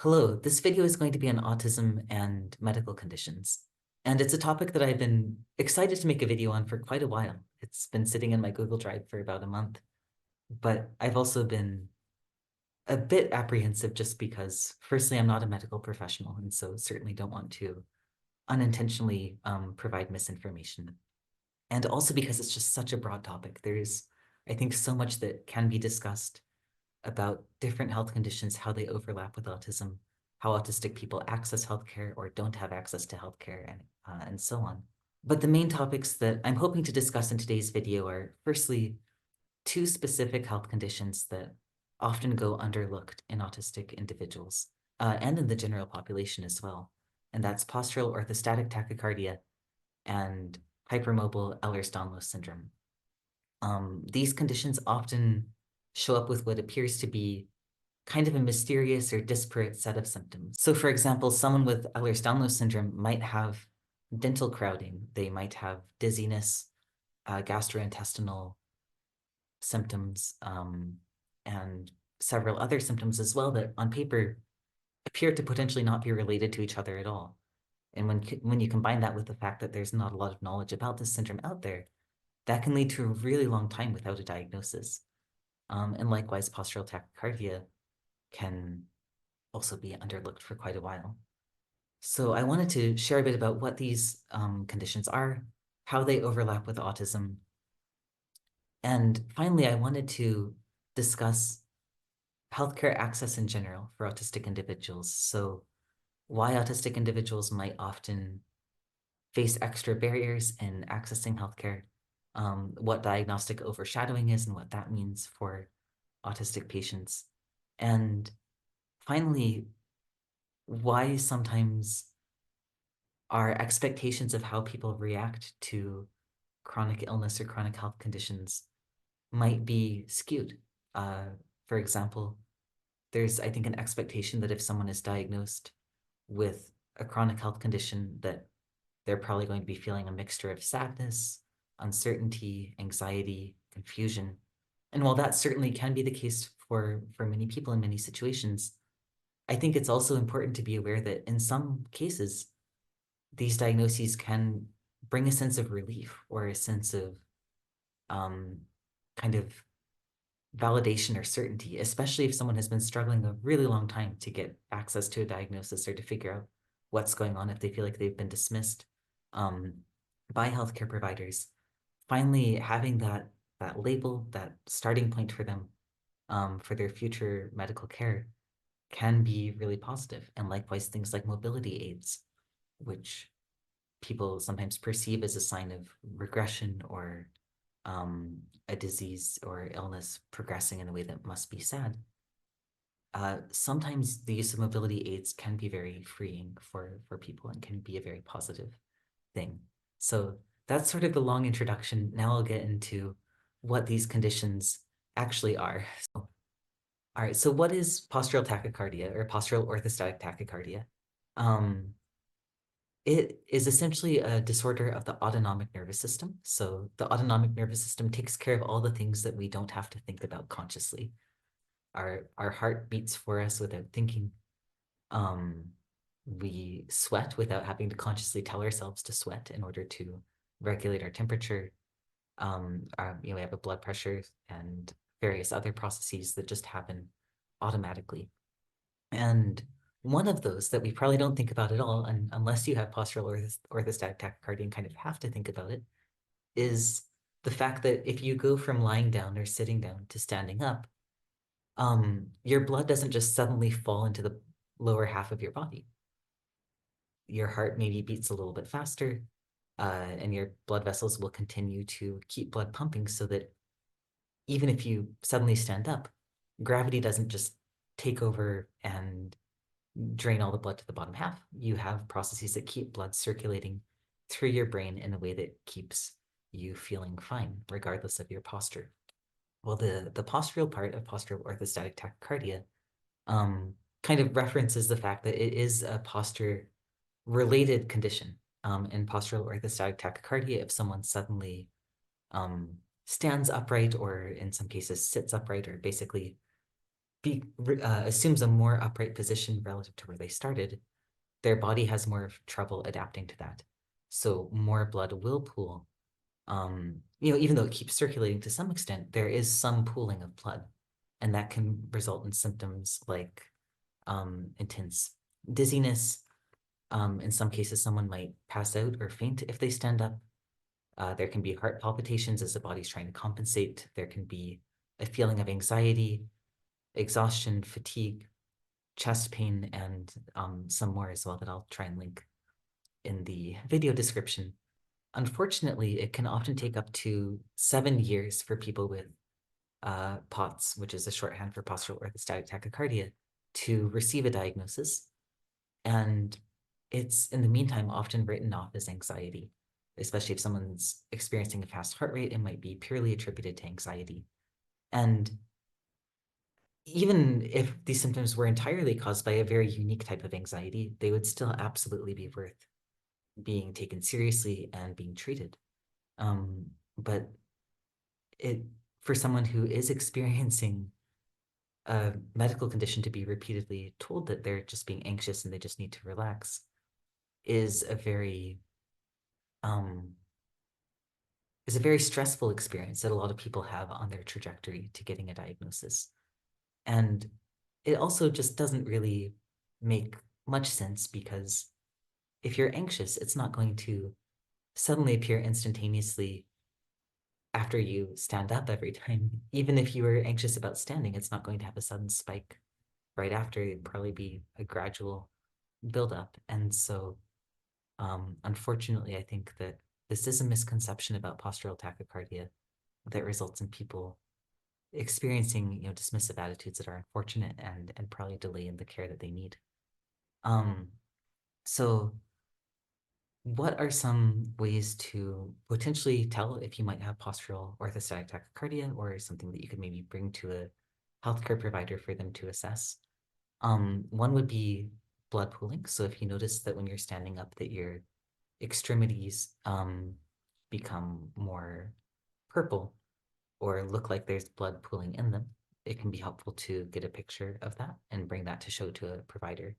Hello, this video is going to be on autism and medical conditions. And it's a topic that I've been excited to make a video on for quite a while. It's been sitting in my Google Drive for about a month, but I've also been a bit apprehensive just because, firstly, I'm not a medical professional, and so certainly don't want to unintentionally provide misinformation. And also because it's just such a broad topic. There's, I think, so much that can be discussed about different health conditions, how they overlap with autism, how autistic people access healthcare or don't have access to healthcare, and so on. But the main topics that I'm hoping to discuss in today's video are, firstly, two specific health conditions that often go underlooked in autistic individuals and in the general population as well. And that's postural orthostatic tachycardia and hypermobile Ehlers Danlos Syndrome. These conditions often show up with what appears to be kind of a mysterious or disparate set of symptoms. So for example, someone with Ehlers Danlos syndrome might have dental crowding. They might have dizziness, gastrointestinal symptoms, and several other symptoms as well that on paper appear to potentially not be related to each other at all. And when you combine that with the fact that there's not a lot of knowledge about this syndrome out there, that can lead to a really long time without a diagnosis. And likewise, postural tachycardia can also be underlooked for quite a while. So I wanted to share a bit about what these conditions are, how they overlap with autism. And finally, I wanted to discuss healthcare access in general for autistic individuals. So why autistic individuals might often face extra barriers in accessing healthcare, what diagnostic overshadowing is and what that means for autistic patients. And finally, why sometimes our expectations of how people react to chronic illness or chronic health conditions might be skewed. For example, there's, I think, an expectation that if someone is diagnosed with a chronic health condition, that they're probably going to be feeling a mixture of sadness, uncertainty, anxiety, confusion. And while that certainly can be the case for many people in many situations, I think it's also important to be aware that in some cases, these diagnoses can bring a sense of relief or a sense of kind of validation or certainty, especially if someone has been struggling a really long time to get access to a diagnosis or to figure out what's going on if they feel like they've been dismissed by healthcare providers. Finally, having that label, that starting point for them for their future medical care can be really positive. And likewise, things like mobility aids, which people sometimes perceive as a sign of regression or a disease or illness progressing in a way that must be sad. Sometimes the use of mobility aids can be very freeing for people and can be a very positive thing. So that's sort of the long introduction. Now I'll get into what these conditions actually are. So, all right, so what is postural tachycardia or postural orthostatic tachycardia? It is essentially a disorder of the autonomic nervous system. So the autonomic nervous system takes care of all the things that we don't have to think about consciously. Our heart beats for us without thinking. We sweat without having to consciously tell ourselves to sweat in order to regulate our temperature. We have a blood pressure and various other processes that just happen automatically. And one of those that we probably don't think about at all, and unless you have postural orthostatic tachycardia and kind of have to think about it, is the fact that if you go from lying down or sitting down to standing up, your blood doesn't just suddenly fall into the lower half of your body. Your heart maybe beats a little bit faster, and your blood vessels will continue to keep blood pumping so that even if you suddenly stand up, gravity doesn't just take over and drain all the blood to the bottom half. You have processes that keep blood circulating through your brain in a way that keeps you feeling fine, regardless of your posture. Well, the postural part of postural orthostatic tachycardia kind of references the fact that it is a posture-related condition. In postural orthostatic tachycardia, if someone suddenly stands upright or in some cases sits upright or basically assumes a more upright position relative to where they started, their body has more trouble adapting to that. So more blood will pool. Even though it keeps circulating to some extent, there is some pooling of blood, and that can result in symptoms like intense dizziness. In some cases, someone might pass out or faint if they stand up. There can be heart palpitations as the body's trying to compensate. There can be a feeling of anxiety, exhaustion, fatigue, chest pain, and some more as well that I'll try and link in the video description. Unfortunately, it can often take up to 7 years for people with POTS, which is a shorthand for postural orthostatic tachycardia, to receive a diagnosis. And it's, in the meantime, often written off as anxiety, especially if someone's experiencing a fast heart rate, it might be purely attributed to anxiety. And even if these symptoms were entirely caused by a very unique type of anxiety, they would still absolutely be worth being taken seriously and being treated. But for someone who is experiencing a medical condition to be repeatedly told that they're just being anxious and they just need to relax is a very stressful experience that a lot of people have on their trajectory to getting a diagnosis. And it also just doesn't really make much sense, because if you're anxious, it's not going to suddenly appear instantaneously after you stand up every time. Even if you were anxious about standing, it's not going to have a sudden spike right after. It'd probably be a gradual buildup. And so, unfortunately, I think that this is a misconception about postural tachycardia that results in people experiencing, dismissive attitudes that are unfortunate and probably delay in the care that they need. So what are some ways to potentially tell if you might have postural orthostatic tachycardia, or something that you could maybe bring to a healthcare provider for them to assess? One would be blood pooling. So if you notice that when you're standing up that your extremities become more purple or look like there's blood pooling in them, it can be helpful to get a picture of that and bring that to show to a provider.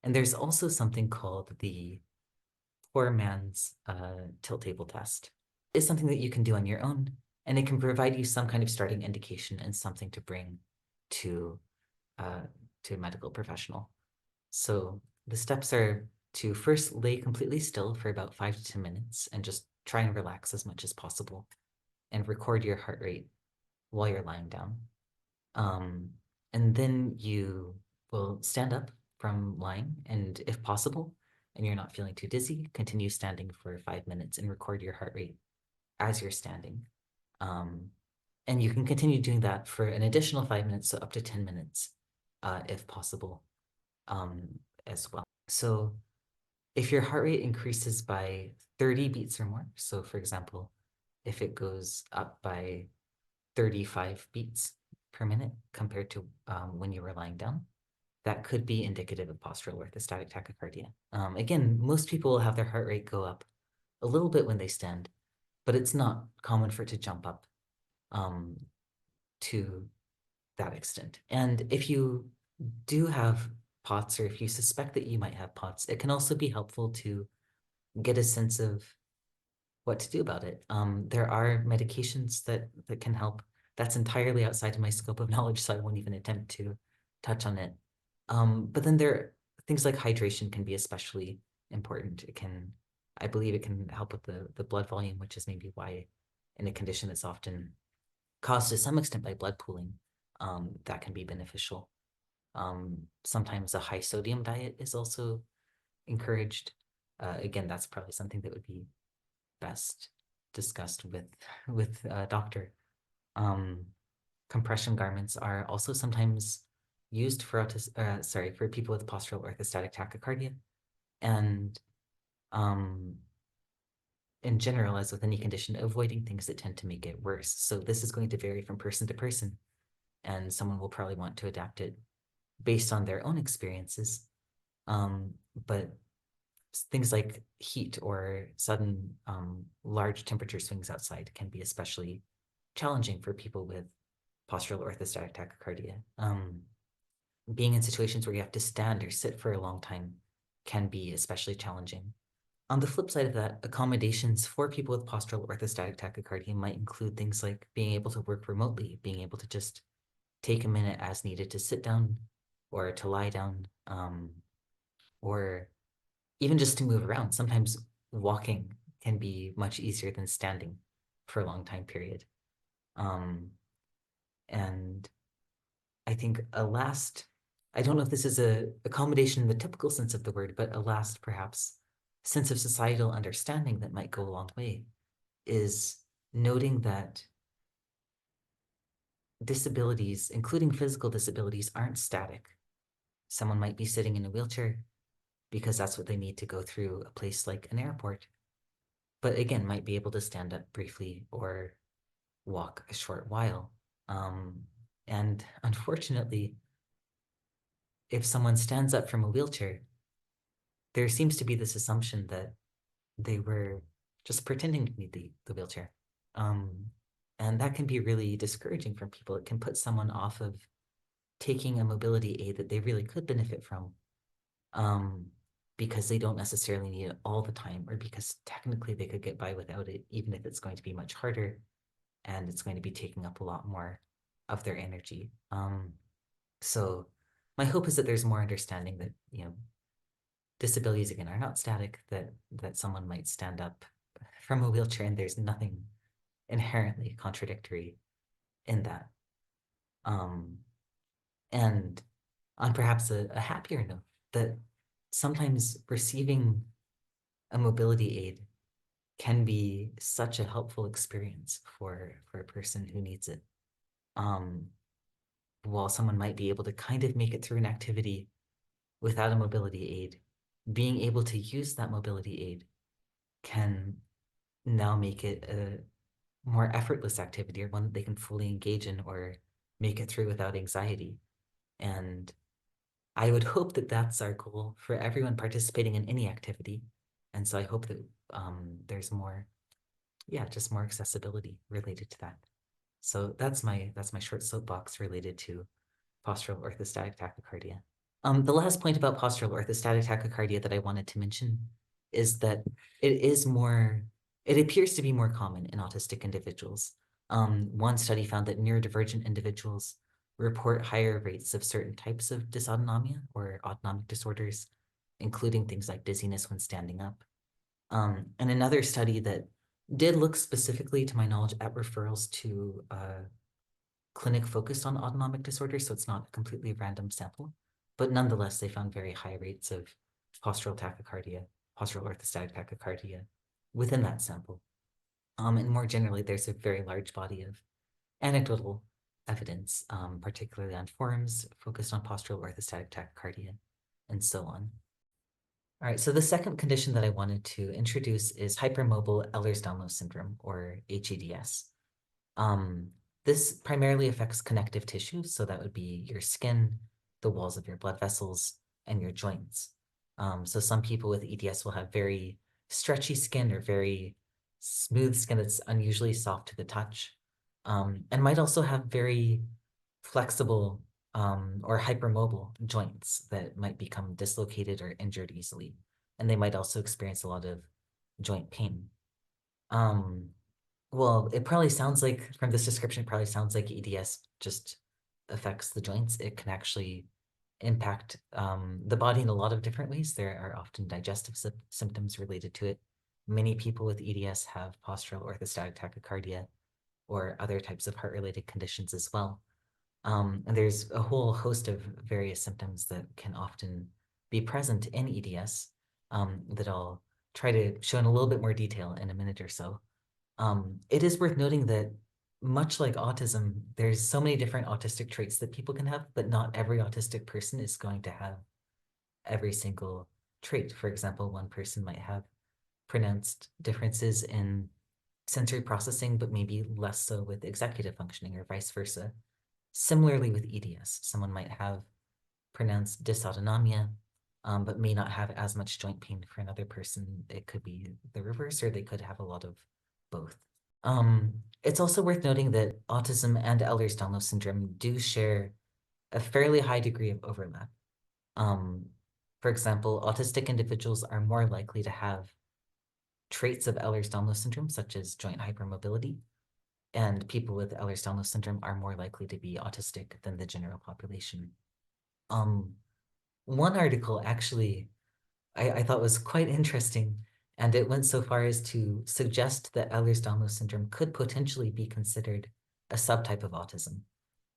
And there's also something called the poor man's tilt table test. It's something that you can do on your own, and it can provide you some kind of starting indication and something to bring to a medical professional. So the steps are to first lay completely still for about 5 to 10 minutes and just try and relax as much as possible, and record your heart rate while you're lying down. And then you will stand up from lying, and if possible, and you're not feeling too dizzy, continue standing for 5 minutes and record your heart rate as you're standing. And you can continue doing that for an additional 5 minutes, so up to 10 minutes, if possible, as well. So if your heart rate increases by 30 beats or more, so for example, if it goes up by 35 beats per minute compared to when you were lying down, that could be indicative of postural orthostatic tachycardia. Again, most people will have their heart rate go up a little bit when they stand, but it's not common for it to jump up to that extent. And if you do have POTS, or if you suspect that you might have POTS, it can also be helpful to get a sense of what to do about it. There are medications that can help. That's entirely outside of my scope of knowledge, so I won't even attempt to touch on it. But then things like hydration can be especially important. I believe it can help with the blood volume, which is maybe why in a condition that's often caused to some extent by blood pooling, that can be beneficial. Sometimes a high sodium diet is also encouraged. Again, that's probably something that would be best discussed with a doctor. Compression garments are also sometimes used for for people with postural orthostatic tachycardia. And in general, as with any condition, avoiding things that tend to make it worse. So this is going to vary from person to person, and someone will probably want to adapt it based on their own experiences. But things like heat or sudden large temperature swings outside can be especially challenging for people with postural orthostatic tachycardia. Being in situations where you have to stand or sit for a long time can be especially challenging. On the flip side of that, accommodations for people with postural orthostatic tachycardia might include things like being able to work remotely, being able to just take a minute as needed to sit down or to lie down, or even just to move around. Sometimes walking can be much easier than standing for a long time period. And I think I don't know if this is a accommodation in the typical sense of the word, but a last perhaps sense of societal understanding that might go a long way is noting that disabilities, including physical disabilities, aren't static. Someone might be sitting in a wheelchair because that's what they need to go through a place like an airport, but again, might be able to stand up briefly or walk a short while. And unfortunately, if someone stands up from a wheelchair, there seems to be this assumption that they were just pretending to need the wheelchair. And that can be really discouraging for people. It can put someone off of taking a mobility aid that they really could benefit from, because they don't necessarily need it all the time, or because technically they could get by without it, even if it's going to be much harder and it's going to be taking up a lot more of their energy. So my hope is that there's more understanding that, disabilities again are not static, that someone might stand up from a wheelchair and there's nothing inherently contradictory in that. And on perhaps a happier note, that sometimes receiving a mobility aid can be such a helpful experience for a person who needs it. While someone might be able to kind of make it through an activity without a mobility aid, being able to use that mobility aid can now make it a more effortless activity, or one that they can fully engage in or make it through without anxiety. And I would hope that that's our goal for everyone participating in any activity. And so I hope that there's more, just more accessibility related to that. So that's my short soapbox related to postural orthostatic tachycardia. The last point about postural orthostatic tachycardia that I wanted to mention is that it appears to be more common in autistic individuals. One study found that neurodivergent individuals report higher rates of certain types of dysautonomia or autonomic disorders, including things like dizziness when standing up. And another study that did look specifically, to my knowledge, at referrals to clinic focused on autonomic disorders, so it's not a completely random sample, but nonetheless, they found very high rates of postural orthostatic tachycardia within that sample. And more generally, there's a very large body of anecdotal evidence, particularly on forums focused on postural orthostatic tachycardia, and so on. All right, so the second condition that I wanted to introduce is hypermobile Ehlers Danlos Syndrome, or HEDS. This primarily affects connective tissue, so that would be your skin, the walls of your blood vessels, and your joints. So some people with EDS will have very stretchy skin or very smooth skin that's unusually soft to the touch, and might also have very flexible or hypermobile joints that might become dislocated or injured easily. And they might also experience a lot of joint pain. Well, it probably sounds like, from this description, it probably sounds like EDS just affects the joints. It can actually impact the body in a lot of different ways. There are often digestive symptoms related to it. Many people with EDS have postural orthostatic tachycardia or other types of heart-related conditions as well. And there's a whole host of various symptoms that can often be present in EDS that I'll try to show in a little bit more detail in a minute or so. It is worth noting that much like autism, there's so many different autistic traits that people can have, but not every autistic person is going to have every single trait. For example, one person might have pronounced differences in sensory processing, but maybe less so with executive functioning, or vice versa. Similarly with EDS, someone might have pronounced dysautonomia, but may not have as much joint pain for another person. It could be the reverse, or they could have a lot of both. It's also worth noting that autism and Ehlers Danlos syndrome do share a fairly high degree of overlap. Um, for example, autistic individuals are more likely to have traits of Ehlers Danlos syndrome, such as joint hypermobility, and people with Ehlers Danlos syndrome are more likely to be autistic than the general population. Um, One article actually I thought was quite interesting, and it went so far as to suggest that Ehlers Danlos syndrome could potentially be considered a subtype of autism.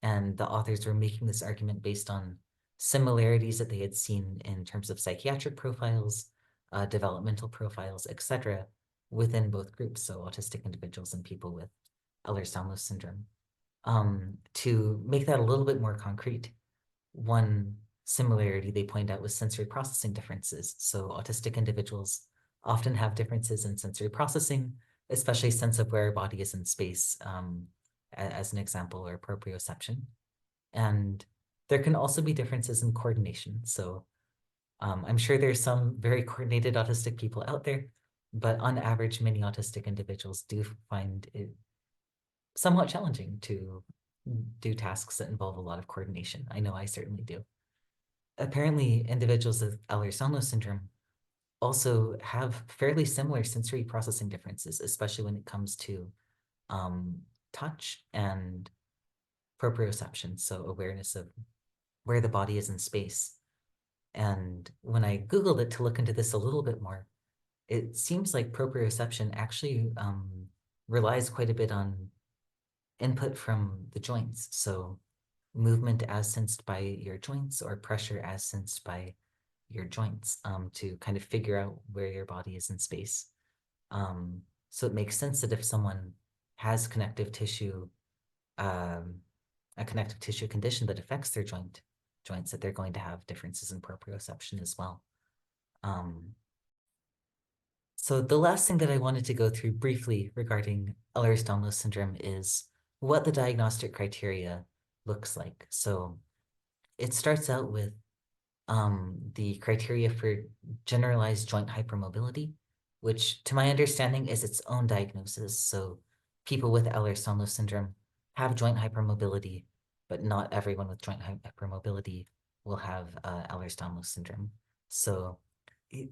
And the authors were making this argument based on similarities that they had seen in terms of psychiatric profiles, developmental profiles, etc., within both groups, so autistic individuals and people with Ehlers Danlos syndrome. To make that a little bit more concrete, one similarity they point out was sensory processing differences. So autistic individuals often have differences in sensory processing, especially sense of where a body is in space, as an example, or proprioception. And there can also be differences in coordination. So I'm sure there's some very coordinated autistic people out there, but on average, many autistic individuals do find it somewhat challenging to do tasks that involve a lot of coordination. I know I certainly do. Apparently, individuals with Ehlers Danlos syndrome also have fairly similar sensory processing differences, especially when it comes to um, touch and proprioception, so awareness of where the body is in space. And when I Googled it to look into this a little bit more, it seems like proprioception actually relies quite a bit on input from the joints. So movement as sensed by your joints or pressure as sensed by your joints to kind of figure out where your body is in space. So it makes sense that if someone has connective tissue, a connective tissue condition that affects their joints, that they're going to have differences in proprioception as well. So the last thing that I wanted to go through briefly regarding Ehlers Danlos syndrome is what the diagnostic criteria looks like. So it starts out with the criteria for generalized joint hypermobility, which to my understanding is its own diagnosis. So people with Ehlers-Danlos syndrome have joint hypermobility, but not everyone with joint hypermobility will have Ehlers-Danlos syndrome. So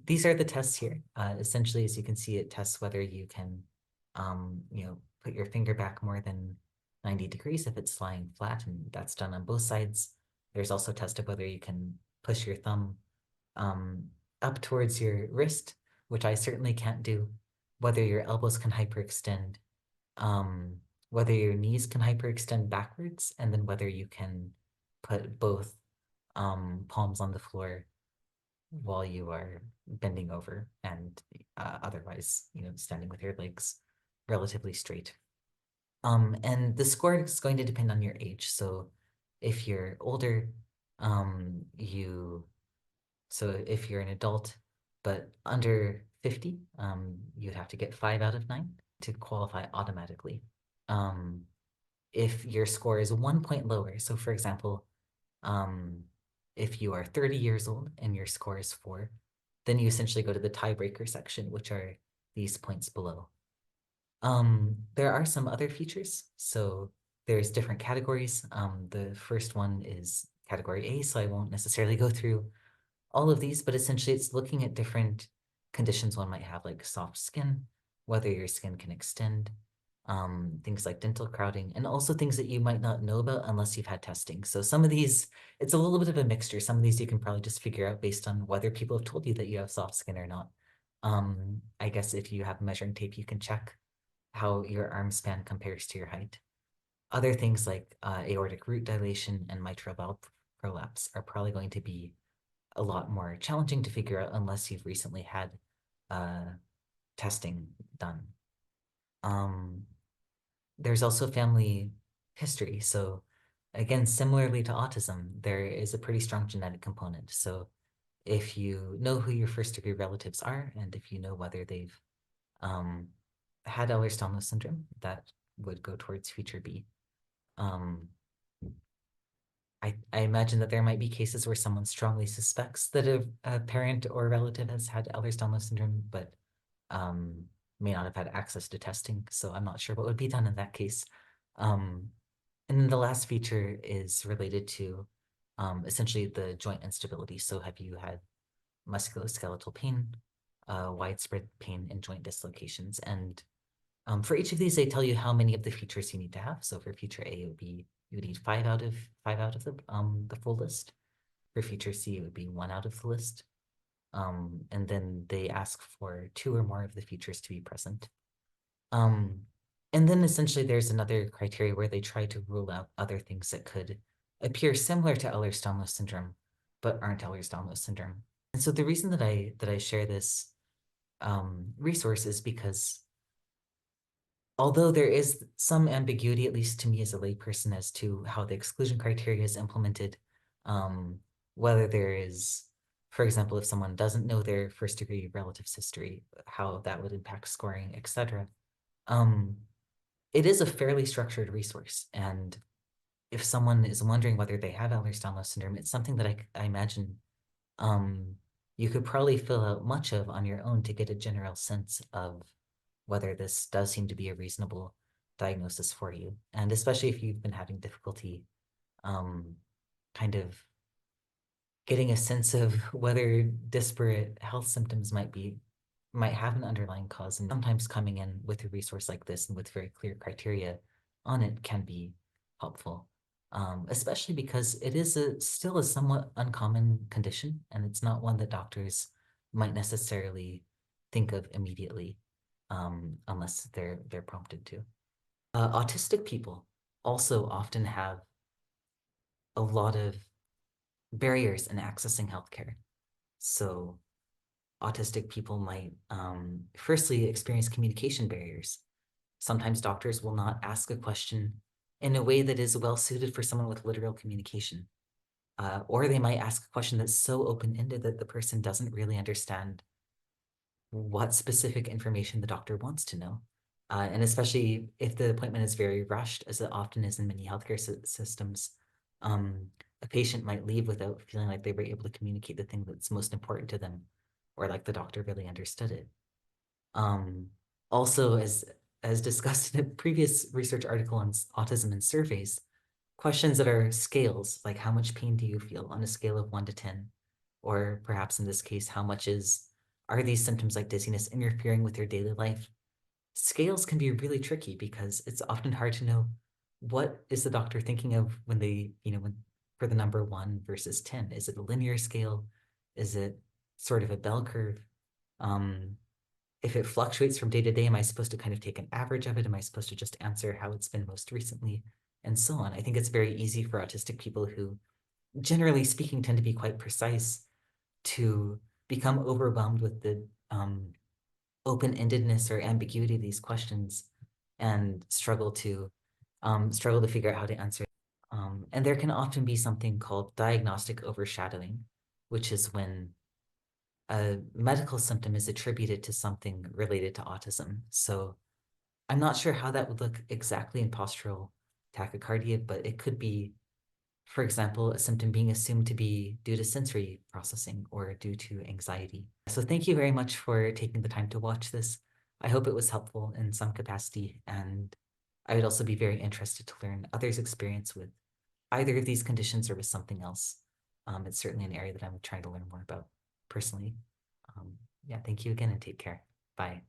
these are the tests here. Essentially, as you can see, it tests whether you can, put your finger back more than 90 degrees if it's lying flat, and that's done on both sides. There's also a test of whether you can push your thumb up towards your wrist, which I certainly can't do, whether your elbows can hyperextend, whether your knees can hyperextend backwards, and then whether you can put both palms on the floor while you are bending over and otherwise, standing with your legs relatively straight. And the score is going to depend on your age. So if you're older, so if you're an adult, but under 50, you'd have to get 5 out of 9 to qualify automatically. If your score is 1 point lower, so for example, if you are 30 years old and your score is 4, then you essentially go to the tiebreaker section, which are these points below. There are some other features. So there's different categories. The first one is category A, so I won't necessarily go through all of these, but essentially it's looking at different conditions one might have, like soft skin, whether your skin can extend, things like dental crowding, and also things that you might not know about unless you've had testing. So some of these, it's a little bit of a mixture. Some of these you can probably just figure out based on whether people have told you that you have soft skin or not. I guess if you have measuring tape, you can check how your arm span compares to your height. Other things like aortic root dilation and mitral valve prolapse are probably going to be a lot more challenging to figure out unless you've recently had testing done. There's also family history. So again, similarly to autism, there is a pretty strong genetic component. So if you know who your first degree relatives are, and if you know whether they've had Ehlers Danlos syndrome, that would go towards feature B. I imagine that there might be cases where someone strongly suspects that a parent or relative has had Ehlers Danlos syndrome, but may not have had access to testing, so I'm not sure what would be done in that case. And then the last feature is related to essentially the joint instability. So have you had musculoskeletal pain, widespread pain, and joint dislocations? And for each of these, they tell you how many of the features you need to have. So for feature A, it would be you would need five out of the full list. For feature C, it would be one out of the list. And then they ask for two or more of the features to be present. And then essentially there's another criteria where they try to rule out other things that could appear similar to Ehlers Danlos Syndrome, but aren't Ehlers Danlos Syndrome. And so the reason that I share this resource is because although there is some ambiguity, at least to me as a layperson, as to how the exclusion criteria is implemented, whether there is, for example, if someone doesn't know their first degree relatives history, how that would impact scoring, etc. It is a fairly structured resource. And if someone is wondering whether they have Ehlers Danlos syndrome, it's something that I imagine you could probably fill out much of on your own to get a general sense of whether this does seem to be a reasonable diagnosis for you. And especially if you've been having difficulty kind of getting a sense of whether disparate health symptoms might have an underlying cause. And sometimes coming in with a resource like this and with very clear criteria on it can be helpful, especially because it is still a somewhat uncommon condition, and it's not one that doctors might necessarily think of immediately, unless they're prompted to. Autistic people also often have a lot of barriers in accessing healthcare. So autistic people might firstly experience communication barriers. Sometimes doctors will not ask a question in a way that is well suited for someone with literal communication. Or they might ask a question that's so open-ended that the person doesn't really understand what specific information the doctor wants to know. And especially if the appointment is very rushed, as it often is in many healthcare systems, a patient might leave without feeling like they were able to communicate the thing that's most important to them, or like the doctor really understood it. Also, as discussed in a previous research article on autism and surveys, questions that are scales, like how much pain do you feel on a scale of 1 to 10? Or perhaps in this case, are these symptoms like dizziness interfering with your daily life? Scales can be really tricky because it's often hard to know what is the doctor thinking of when for the number 1 versus 10. Is it a linear scale? Is it sort of a bell curve? If it fluctuates from day to day, am I supposed to kind of take an average of it? Am I supposed to just answer how it's been most recently? And so on. I think it's very easy for autistic people who, generally speaking, tend to be quite precise to become overwhelmed with the open-endedness or ambiguity of these questions and struggle to figure out how to answer. And there can often be something called diagnostic overshadowing, which is when a medical symptom is attributed to something related to autism. So I'm not sure how that would look exactly in postural tachycardia, but it could be, for example, a symptom being assumed to be due to sensory processing or due to anxiety. So thank you very much for taking the time to watch this. I hope it was helpful in some capacity, and I would also be very interested to learn others' experience with either of these conditions or with something else. It's certainly an area that I'm trying to learn more about personally. Yeah, thank you again and take care. Bye.